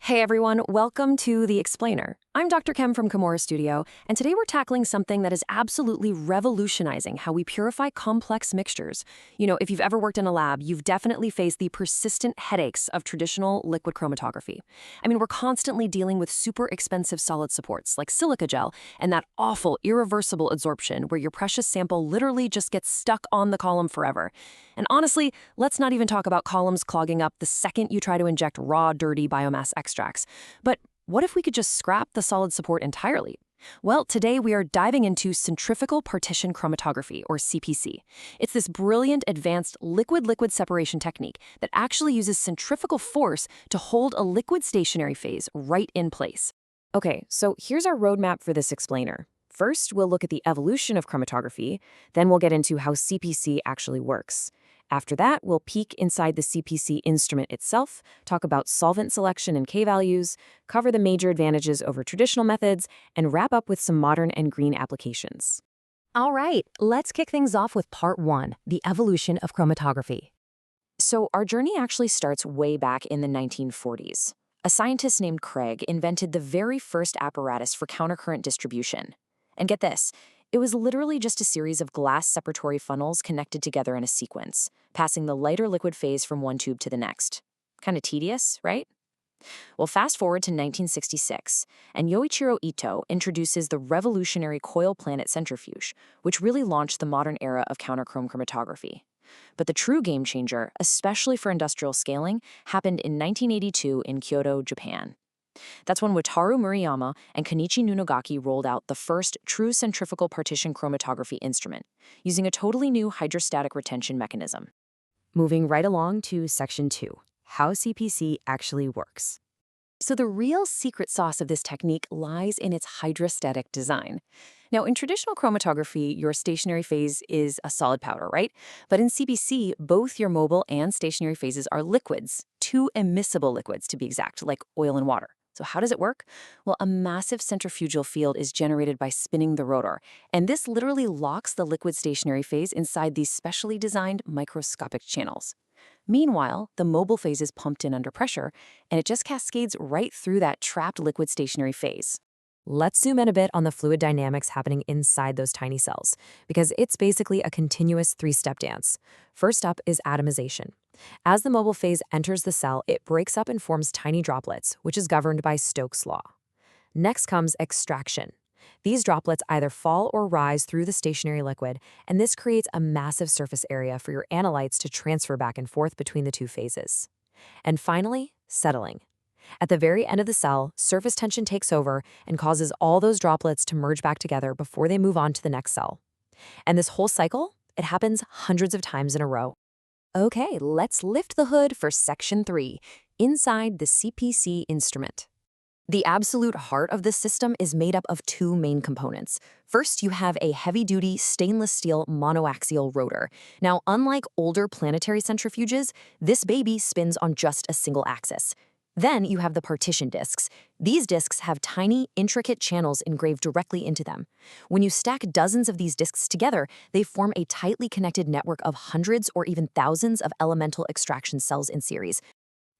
Hey everyone, welcome to The Explainer. I'm Dr. Chem from Chemora Studio, and today we're tackling something that is absolutely revolutionizing how we purify complex mixtures. If you've ever worked in a lab, you've definitely faced the persistent headaches of traditional liquid chromatography. We're constantly dealing with super expensive solid supports like silica gel and that awful irreversible adsorption where your precious sample literally just gets stuck on the column forever. And honestly, let's not even talk about columns clogging up the second you try to inject raw, dirty biomass extracts. But what if we could just scrap the solid support entirely? Well, today we are diving into Centrifugal Partition Chromatography, or CPC. It's this brilliant advanced liquid-liquid separation technique that actually uses centrifugal force to hold a liquid stationary phase right in place. Okay, so here's our roadmap for this explainer. First, we'll look at the evolution of chromatography, then we'll get into how CPC actually works. After that, we'll peek inside the CPC instrument itself, talk about solvent selection and K-values, cover the major advantages over traditional methods, and wrap up with some modern and green applications. All right, let's kick things off with part 1, the evolution of chromatography. So our journey actually starts way back in the 1940s. A scientist named Craig invented the very first apparatus for countercurrent distribution. And get this, it was literally just a series of glass separatory funnels connected together in a sequence, passing the lighter liquid phase from one tube to the next. Kind of tedious, right? Well, fast forward to 1966, and Yoichiro Ito introduces the revolutionary coil planet centrifuge, which really launched the modern era of counterchrome chromatography. But the true game changer, especially for industrial scaling, happened in 1982 in Kyoto, Japan. That's when Wataru Murayama and Kenichi Nunogaki rolled out the first true centrifugal partition chromatography instrument, using a totally new hydrostatic retention mechanism. Moving right along to Section 2, how CPC actually works. So the real secret sauce of this technique lies in its hydrostatic design. Now, in traditional chromatography, your stationary phase is a solid powder, right? But in CPC, both your mobile and stationary phases are liquids, two immiscible liquids to be exact, like oil and water. So how does it work? Well, a massive centrifugal field is generated by spinning the rotor, and this literally locks the liquid stationary phase inside these specially designed microscopic channels. Meanwhile, the mobile phase is pumped in under pressure, and it just cascades right through that trapped liquid stationary phase. Let's zoom in a bit on the fluid dynamics happening inside those tiny cells, because it's basically a continuous three-step dance. First up is atomization. As the mobile phase enters the cell, it breaks up and forms tiny droplets, which is governed by Stokes' law. Next comes extraction. These droplets either fall or rise through the stationary liquid, and this creates a massive surface area for your analytes to transfer back and forth between the two phases. And finally, settling. At the very end of the cell, surface tension takes over and causes all those droplets to merge back together before they move on to the next cell. And this whole cycle, it happens hundreds of times in a row. Okay, let's lift the hood for Section 3, inside the CPC instrument. The absolute heart of this system is made up of two main components. First, you have a heavy-duty stainless steel monoaxial rotor. Now, unlike older planetary centrifuges, this baby spins on just a single axis. Then you have the partition discs. These discs have tiny, intricate channels engraved directly into them. When you stack dozens of these discs together, they form a tightly connected network of hundreds or even thousands of elemental extraction cells in series.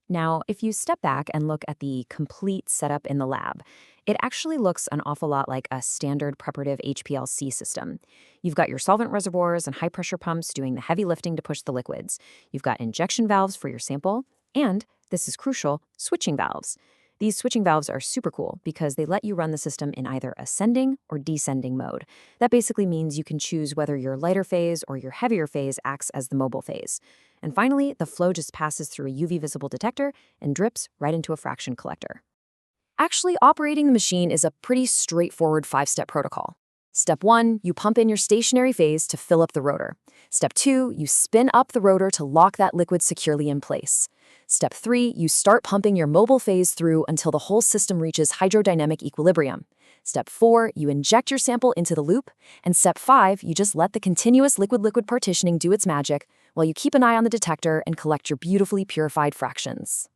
Now, if you step back and look at the complete setup in the lab, it actually looks an awful lot like a standard preparative HPLC system. You've got your solvent reservoirs and high-pressure pumps doing the heavy lifting to push the liquids. You've got injection valves for your sample, and, this is crucial, switching valves. These switching valves are super cool because they let you run the system in either ascending or descending mode. That basically means you can choose whether your lighter phase or your heavier phase acts as the mobile phase. And finally, the flow just passes through a UV-visible detector and drips right into a fraction collector. Actually, operating the machine is a pretty straightforward 5-step protocol. Step 1, you pump in your stationary phase to fill up the rotor. Step 2, you spin up the rotor to lock that liquid securely in place. Step 3, you start pumping your mobile phase through until the whole system reaches hydrodynamic equilibrium. Step 4, you inject your sample into the loop. And Step 5, you just let the continuous liquid-liquid partitioning do its magic while you keep an eye on the detector and collect your beautifully purified fractions.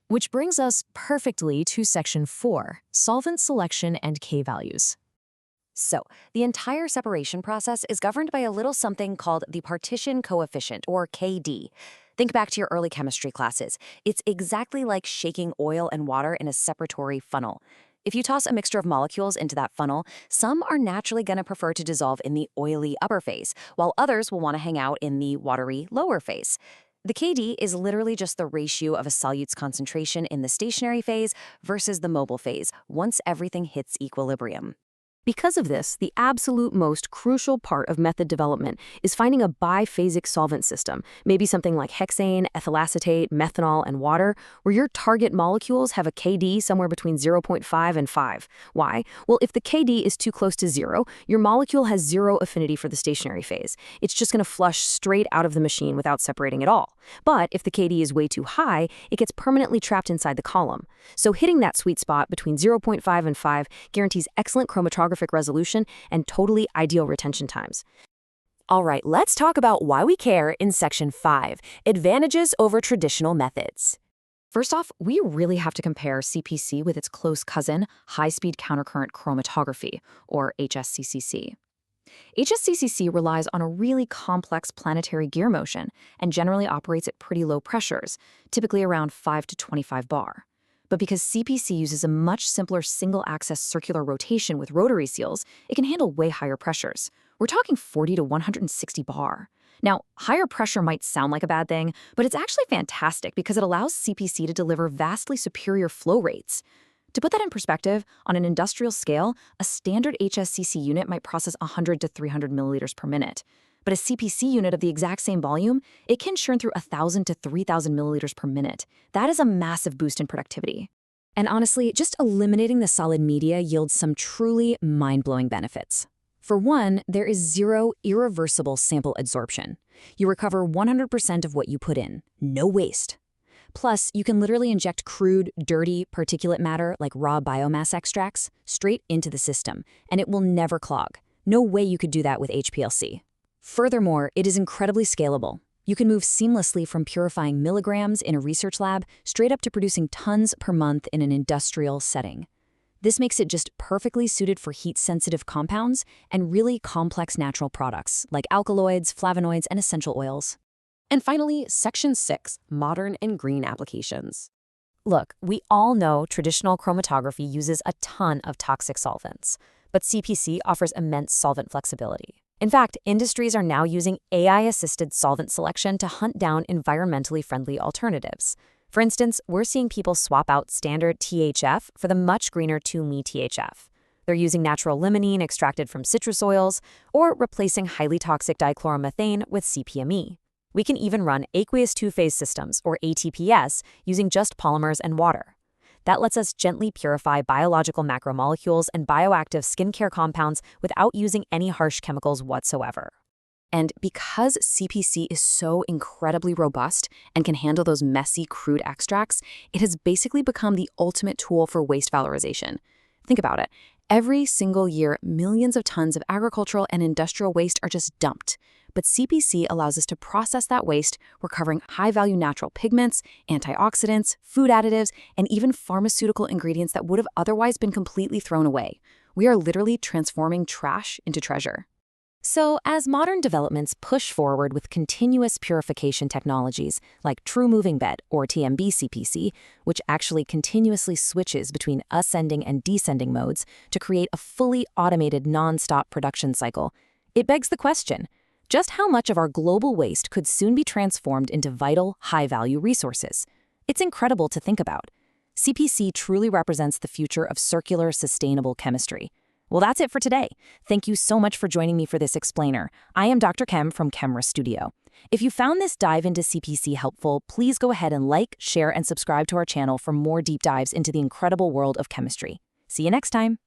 Which brings us perfectly to Section 4, solvent selection and K-values. So, the entire separation process is governed by a little something called the partition coefficient, or KD. Think back to your early chemistry classes. It's exactly like shaking oil and water in a separatory funnel. If you toss a mixture of molecules into that funnel, some are naturally going to prefer to dissolve in the oily upper phase, while others will want to hang out in the watery lower phase. The KD is literally just the ratio of a solute's concentration in the stationary phase versus the mobile phase once everything hits equilibrium. Because of this, the absolute most crucial part of method development is finding a biphasic solvent system, maybe something like hexane, ethyl acetate, methanol, and water, where your target molecules have a KD somewhere between 0.5 and 5. Why? Well, if the KD is too close to 0, your molecule has 0 affinity for the stationary phase. It's just going to flush straight out of the machine without separating at all. But if the KD is way too high, it gets permanently trapped inside the column. So hitting that sweet spot between 0.5 and 5 guarantees excellent chromatographic resolution and totally ideal retention times. All right, let's talk about why we care in Section 5, Advantages over Traditional Methods. First off, we really have to compare CPC with its close cousin, high-speed countercurrent chromatography, or HSCCC. HSCCC relies on a really complex planetary gear motion and generally operates at pretty low pressures, typically around 5 to 25 bar. But because CPC uses a much simpler single-axis circular rotation with rotary seals, it can handle way higher pressures. We're talking 40 to 160 bar. Now, higher pressure might sound like a bad thing, but it's actually fantastic because it allows CPC to deliver vastly superior flow rates. To put that in perspective, on an industrial scale, a standard HSCC unit might process 100 to 300 milliliters per minute. But a CPC unit of the exact same volume, it can churn through 1,000 to 3,000 milliliters per minute. That is a massive boost in productivity. And honestly, just eliminating the solid media yields some truly mind-blowing benefits. For one, there is 0 irreversible sample adsorption. You recover 100% of what you put in, no waste. Plus, you can literally inject crude, dirty, particulate matter like raw biomass extracts straight into the system, and it will never clog. No way you could do that with HPLC. Furthermore, it is incredibly scalable. You can move seamlessly from purifying milligrams in a research lab straight up to producing tons per month in an industrial setting. This makes it just perfectly suited for heat-sensitive compounds and really complex natural products like alkaloids, flavonoids, and essential oils. And finally, Section 6, Modern and Green Applications. Look, we all know traditional chromatography uses a ton of toxic solvents, but CPC offers immense solvent flexibility. In fact, industries are now using AI-assisted solvent selection to hunt down environmentally friendly alternatives. For instance, we're seeing people swap out standard THF for the much greener 2-me-THF. They're using natural limonene extracted from citrus oils or replacing highly toxic dichloromethane with CPME. We can even run aqueous two-phase systems, or ATPS, using just polymers and water. That lets us gently purify biological macromolecules and bioactive skincare compounds without using any harsh chemicals whatsoever. And because CPC is so incredibly robust and can handle those messy, crude extracts, it has basically become the ultimate tool for waste valorization. Think about it. Every single year, millions of tons of agricultural and industrial waste are just dumped. But CPC allows us to process that waste, recovering high-value natural pigments, antioxidants, food additives, and even pharmaceutical ingredients that would have otherwise been completely thrown away. We are literally transforming trash into treasure. So, as modern developments push forward with continuous purification technologies like True Moving Bed, or TMB CPC, which actually continuously switches between ascending and descending modes to create a fully automated non-stop production cycle, it begs the question, just how much of our global waste could soon be transformed into vital, high-value resources? It's incredible to think about. CPC truly represents the future of circular, sustainable chemistry. Well, that's it for today. Thank you so much for joining me for this explainer. I am Dr. Chem from Chemora Studio. If you found this dive into CPC helpful, please go ahead and like, share, and subscribe to our channel for more deep dives into the incredible world of chemistry. See you next time.